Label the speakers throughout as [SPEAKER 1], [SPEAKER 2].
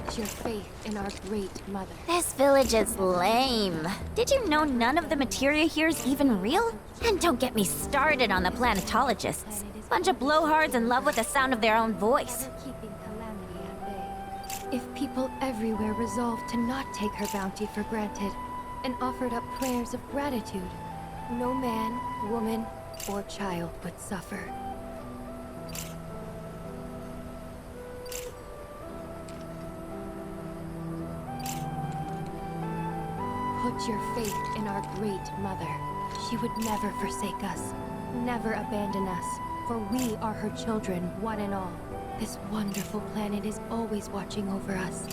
[SPEAKER 1] Put your faith in our great mother.
[SPEAKER 2] This village is lame. Did you know none of the materia here is even real? And don't get me started on the planetologists. Bunch of blowhards in love with the sound of their own voice.
[SPEAKER 1] Keeping calamity at bay. If people everywhere resolved to not take her bounty for granted, and offered up prayers of gratitude, no man, woman, or child would suffer. Put your faith in our great mother. She would never forsake us, never abandon us, for we are her children, one and all. This wonderful planet is always watching over us,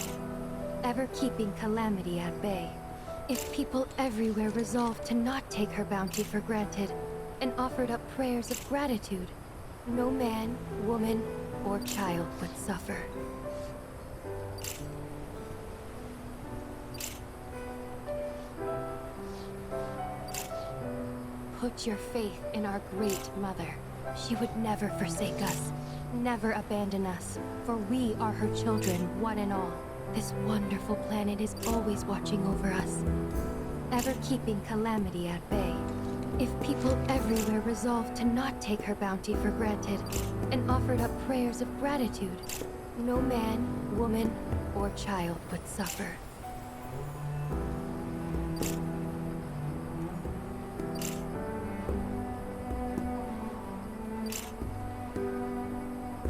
[SPEAKER 1] ever keeping calamity at bay. If people everywhere resolved to not take her bounty for granted, and offered up prayers of gratitude, no man, woman, or child would suffer. Put your faith in our great mother. She would never forsake us, never abandon us, for we are her children, one and all. This wonderful planet is always watching over us, ever keeping calamity at bay. If people everywhere resolved to not take her bounty for granted, and offered up prayers of gratitude, no man, woman, or child would suffer.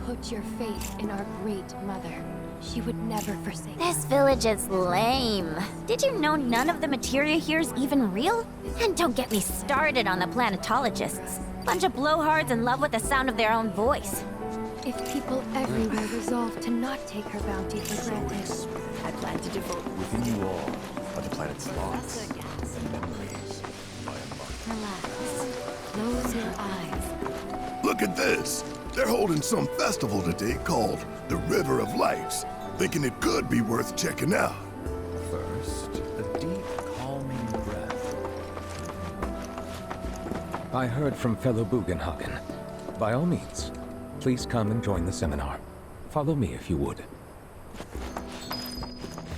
[SPEAKER 1] Put your faith in our great mother. She would never forsake us.
[SPEAKER 2] This village is lame. Did you know none of the materia here is even real? And don't get me started on the planetologists. Bunch of blowhards in love with the sound of their own voice.
[SPEAKER 1] If people everywhere resolved to not take her bounty for granted,
[SPEAKER 3] I plan to devote.
[SPEAKER 4] Within you all are the planet's laws and memories.
[SPEAKER 1] relax. Close your eyes.
[SPEAKER 5] Look at this! They're holding some festival today called the River of Lights. Thinking it could be worth checking out.
[SPEAKER 4] First, a deep, calming breath.
[SPEAKER 6] I heard from fellow Bugenhagen. By all means, please come and join the seminar. Follow me if you would.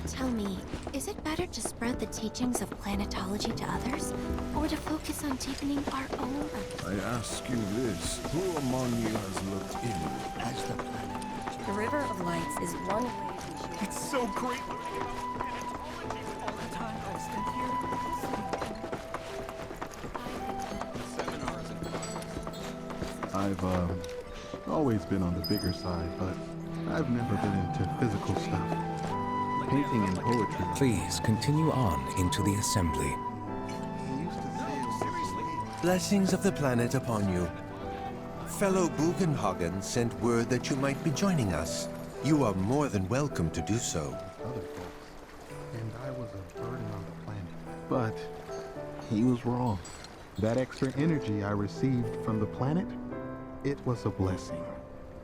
[SPEAKER 7] Tell me, is it better to spread the teachings of planetology to others, or to focus on deepening our own?
[SPEAKER 8] I ask you this, who among you has looked in as the planet?
[SPEAKER 3] The River of Lights is one way we should...
[SPEAKER 8] It's so great!
[SPEAKER 3] All the time I've spent here.
[SPEAKER 9] I've always been on the bigger side, but I've never been into physical stuff. Painting and poetry.
[SPEAKER 6] Please continue on into the assembly.
[SPEAKER 10] Blessings of the planet upon you. Fellow Bugenhagen sent word that you might be joining us. You are more than welcome to do so.
[SPEAKER 9] Other folks, and I was a burden on the planet. But he was wrong. That extra energy I received from the planet, it was a blessing.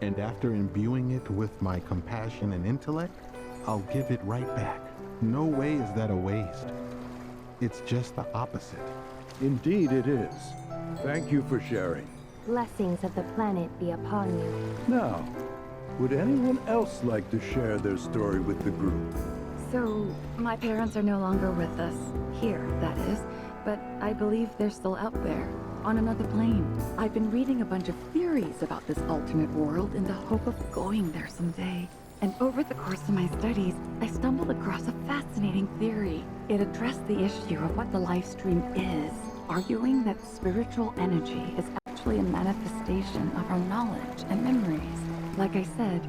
[SPEAKER 9] And after imbuing it with my compassion and intellect, I'll give it right back. No way is that a waste. It's just the opposite.
[SPEAKER 8] Indeed it is. Thank you for sharing.
[SPEAKER 1] Blessings of the planet be upon you.
[SPEAKER 8] Now, would anyone else like to share their story with the group?
[SPEAKER 11] So, my parents are no longer with us. Here, that is. But I believe they're still out there, on another plane. I've been reading a bunch of theories about this alternate world in the hope of going there someday. And over the course of my studies, I stumbled across a fascinating theory. It addressed the issue of what the life stream is, arguing that spiritual energy is actually a manifestation of our knowledge and memories. Like I said,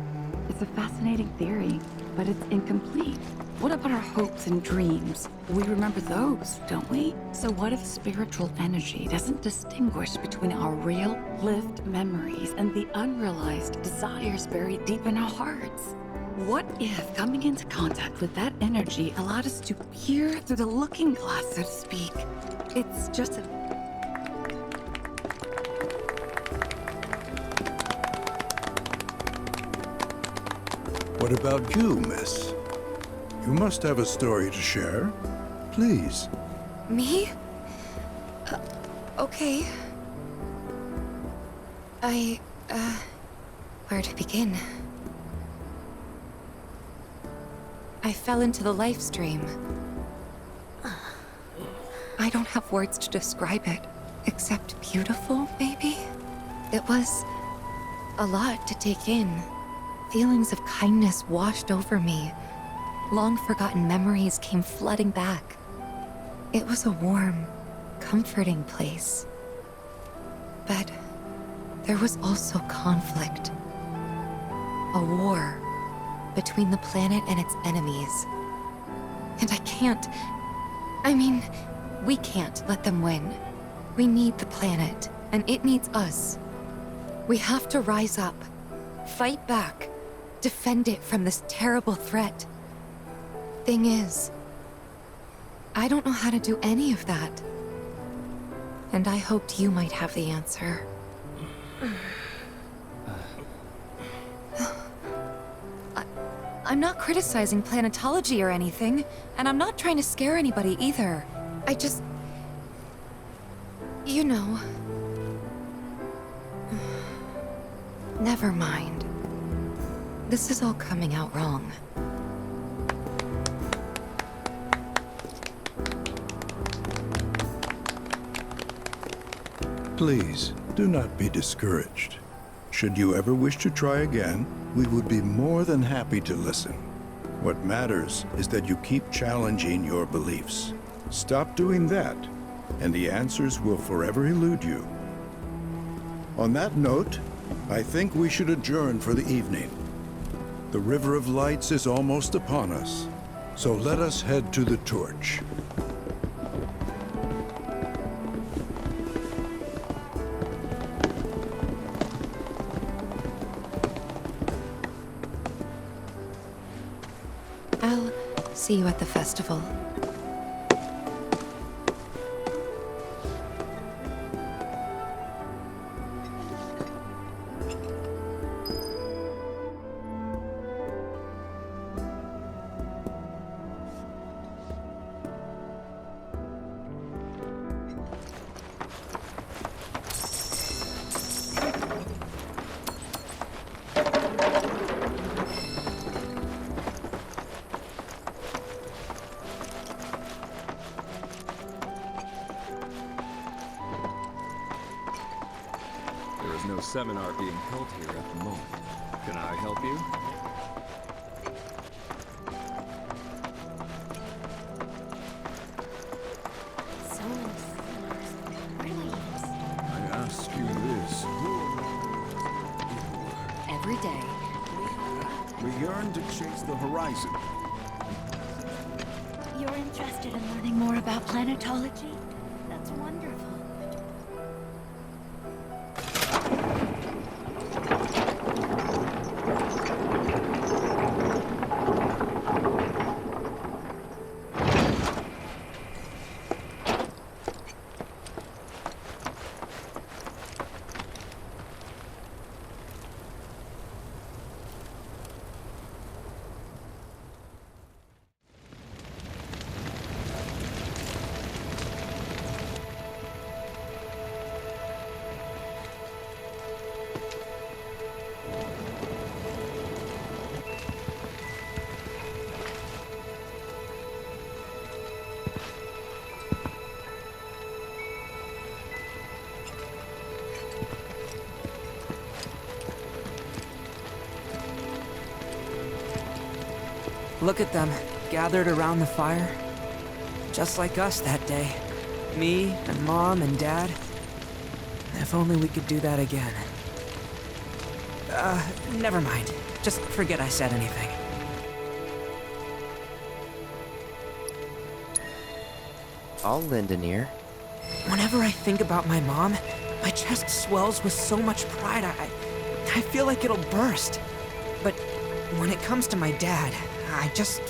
[SPEAKER 11] it's a fascinating theory, but it's incomplete. What about our hopes and dreams? We remember those, don't we? So what if spiritual energy doesn't distinguish between our real, lived memories and the unrealized desires buried deep in our hearts? What if coming into contact with that energy allowed us to peer through the looking glass, so to speak? It's just a...
[SPEAKER 8] What about you, miss? You must have a story to share. Please.
[SPEAKER 7] Me? Okay. Where to begin?
[SPEAKER 11] I fell into the life stream. I don't have words to describe it, except beautiful, maybe? It was a lot to take in. Feelings of kindness washed over me. Long-forgotten memories came flooding back. It was a warm, comforting place. But there was also conflict. A war between the planet and its enemies. And we can't let them win. We need the planet, and it needs us. We have to rise up, fight back, defend it from this terrible threat. Thing is, I don't know how to do any of that. And I hoped you might have the answer. I'm not criticizing planetology or anything, and I'm not trying to scare anybody either. I just... You know... Never mind. This is all coming out wrong.
[SPEAKER 8] Please, do not be discouraged. Should you ever wish to try again, we would be more than happy to listen. What matters is that you keep challenging your beliefs. Stop doing that, and the answers will forever elude you. On that note, I think we should adjourn for the evening. The River of Lights is almost upon us, so let us head to the torch.
[SPEAKER 11] I'll see you at the festival.
[SPEAKER 12] There is no seminar being held here at the moment. Can I help you? I ask you this.
[SPEAKER 3] Every day.
[SPEAKER 12] We yearn to chase the horizon.
[SPEAKER 7] You're interested in learning more about planetology? That's wonderful.
[SPEAKER 3] Look at them, gathered around the fire. Just like us that day. Me, and Mom, and Dad. If only we could do that again. Never mind. Just forget I said anything.
[SPEAKER 4] I'll lend an ear.
[SPEAKER 3] Whenever I think about my mom, my chest swells with so much pride, I feel like it'll burst. But when it comes to my dad, I just...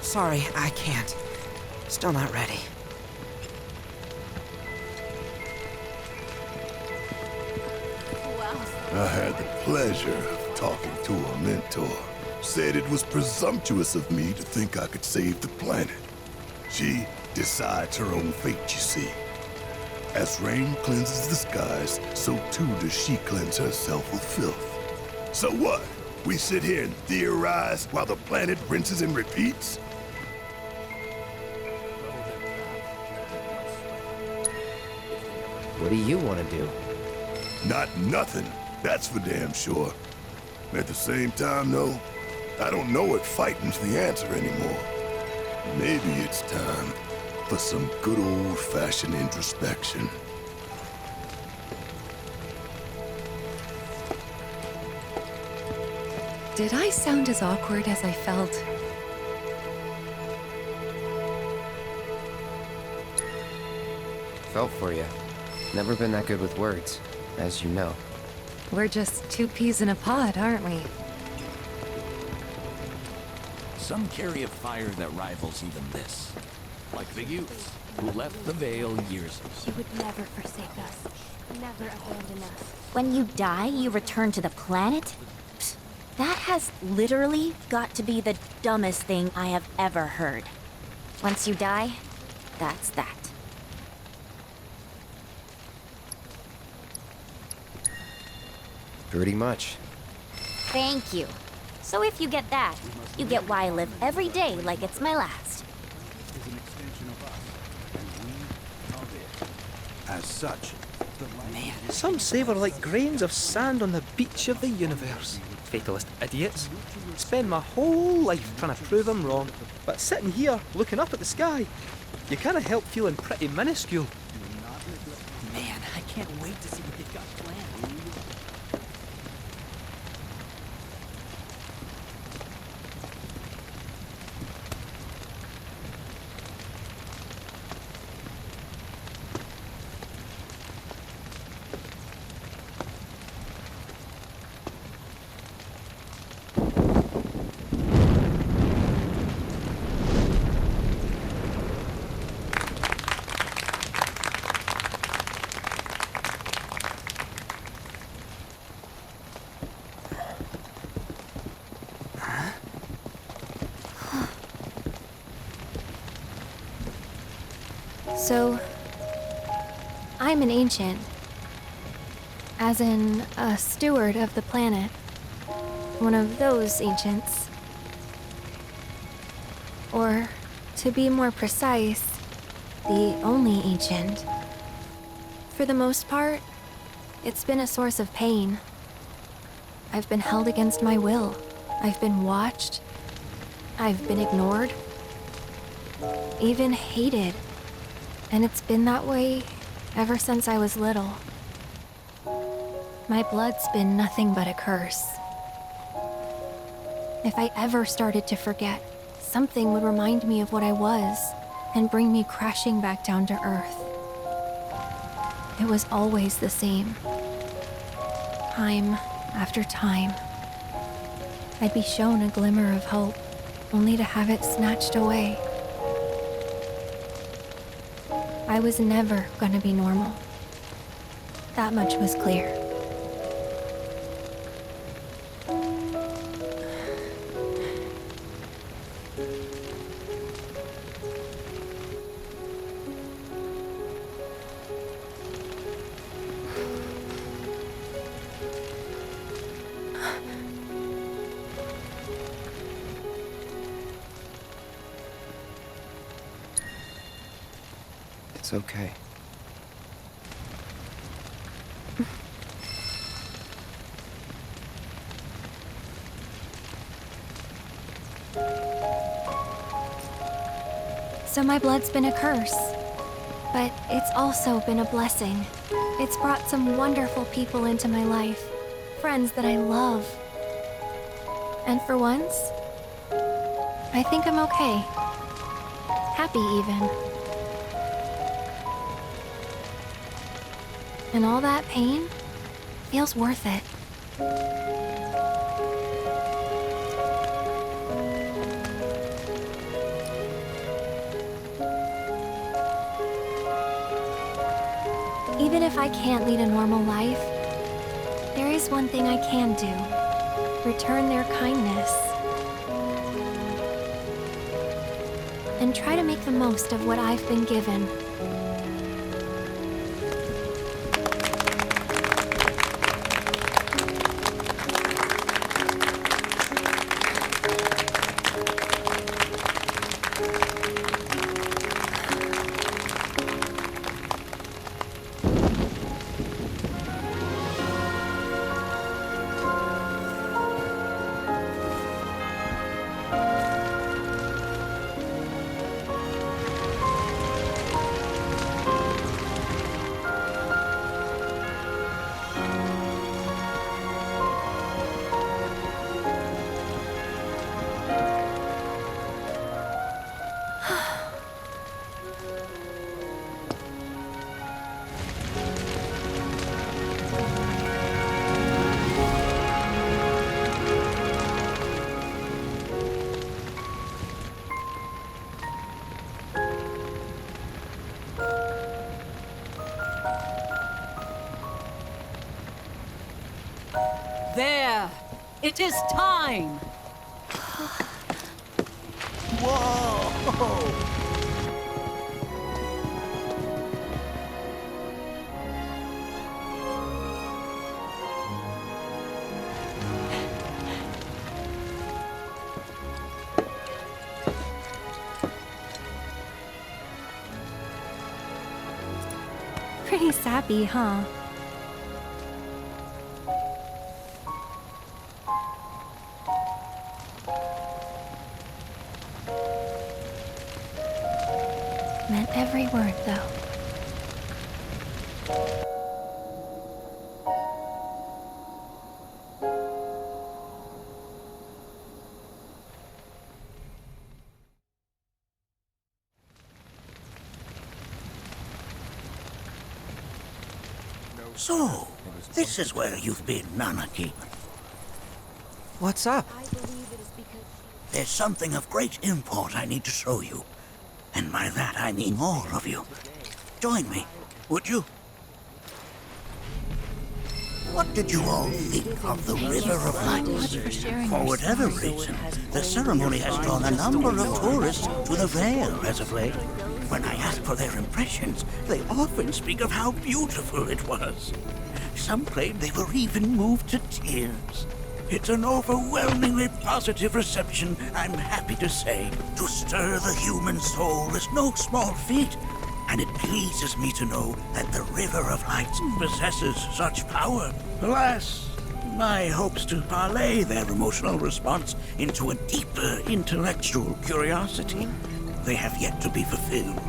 [SPEAKER 3] Sorry, I can't. Still not ready.
[SPEAKER 5] I had the pleasure of talking to a mentor. Said it was presumptuous of me to think I could save the planet. She decides her own fate, you see. As rain cleanses the skies, so too does she cleanse herself of filth. So what? We sit here and theorize while the planet rinses and repeats?
[SPEAKER 13] What do you want to do?
[SPEAKER 5] Not nothing, that's for damn sure. At the same time, though, I don't know if fighting's the answer anymore. Maybe it's time for some good old-fashioned introspection.
[SPEAKER 14] Did I sound as awkward as I felt?
[SPEAKER 13] Felt for you. Never been that good with words, as you know.
[SPEAKER 14] We're just two peas in a pod, aren't we?
[SPEAKER 15] Some carry a fire that rivals even this. Like the youth who left the Vale years ago.
[SPEAKER 1] She would never forsake us. Never abandon us.
[SPEAKER 2] When you die, you return to the planet? Psst, that has literally got to be the dumbest thing I have ever heard. Once you die, that's that.
[SPEAKER 13] Pretty much.
[SPEAKER 2] Thank you. So if you get that, you get why I live every day like it's my last.
[SPEAKER 16] As such,
[SPEAKER 3] Man, some say we're like grains of sand on the beach of the universe. Fatalist idiots. Spend my whole life trying to prove I'm wrong, but sitting here, looking up at the sky, you can't help feeling pretty minuscule. Man, I can't wait to see what they've got planned.
[SPEAKER 7] So, I'm an ancient. As in, a steward of the planet. One of those ancients. Or, to be more precise, the only ancient. For the most part, it's been a source of pain. I've been held against my will. I've been watched. I've been ignored. Even hated. And it's been that way ever since I was little. My blood's been nothing but a curse. If I ever started to forget, something would remind me of what I was and bring me crashing back down to earth. It was always the same. Time after time. I'd be shown a glimmer of hope, only to have it snatched away. I was never gonna be normal. That much was clear.
[SPEAKER 13] It's okay.
[SPEAKER 7] So my blood's been a curse. But it's also been a blessing. It's brought some wonderful people into my life. Friends that I love. And for once, I think I'm okay. Happy even. And all that pain feels worth it. Even if I can't lead a normal life, there is one thing I can do. Return their kindness. And try to make the most of what I've been given.
[SPEAKER 16] There! It is time!
[SPEAKER 5] Whoa!
[SPEAKER 7] Pretty sappy, huh? Meant every word, though.
[SPEAKER 17] So, this is where you've been, Nanaki.
[SPEAKER 3] What's up?
[SPEAKER 17] There's something of great import I need to show you. And by that I mean all of you. Join me, would you? What did you all think of the River of Lights? For whatever reason, the ceremony has drawn a number of tourists to the Vale as of late. When I ask for their impressions, they often speak of how beautiful it was. Some claim they were even moved to tears. It's an overwhelmingly positive reception, I'm happy to say. To stir the human soul is no small feat, and it pleases me to know that the River of Lights possesses such power. Alas, my hopes to parlay their emotional response into a deeper intellectual curiosity, they have yet to be fulfilled.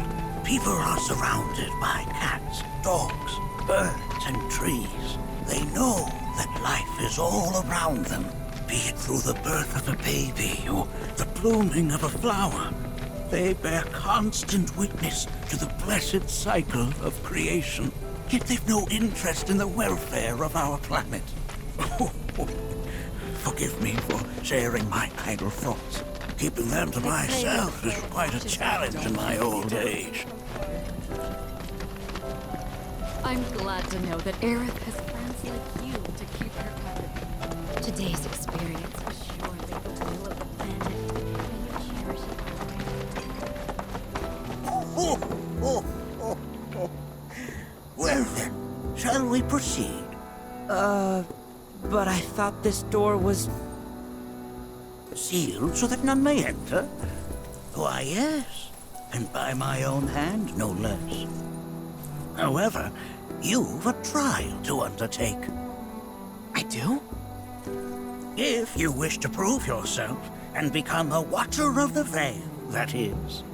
[SPEAKER 17] People are surrounded by cats, dogs, birds, and trees. They know that life is all around them, be it through the birth of a baby or the blooming of a flower. They bear constant witness to the blessed cycle of creation, yet they've no interest in the welfare of our planet. Forgive me for sharing my idle thoughts. Keeping them to myself is quite a challenge in my old age.
[SPEAKER 11] I'm glad to know that Aerith has friends like you to keep her company.
[SPEAKER 1] Today's experience has surely the will of the planet. May you cherish it.
[SPEAKER 17] Well then, shall we proceed?
[SPEAKER 3] But I thought this door was...
[SPEAKER 17] Sealed so that none may enter? Why, yes. And by my own hand, no less. However, you've a trial to undertake.
[SPEAKER 3] I do?
[SPEAKER 17] If you wish to prove yourself and become a Watcher of the Vale, that is.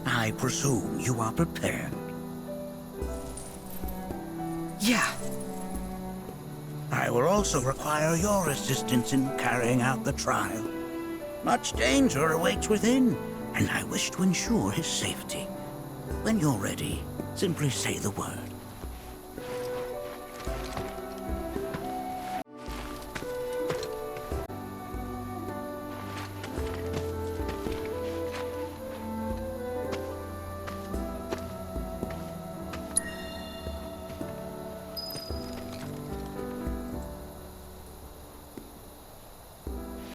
[SPEAKER 17] I presume you are prepared.
[SPEAKER 3] Yeah.
[SPEAKER 17] I will also require your assistance in carrying out the trial. Much danger awaits within, and I wish to ensure his safety. When you're ready, simply say the word,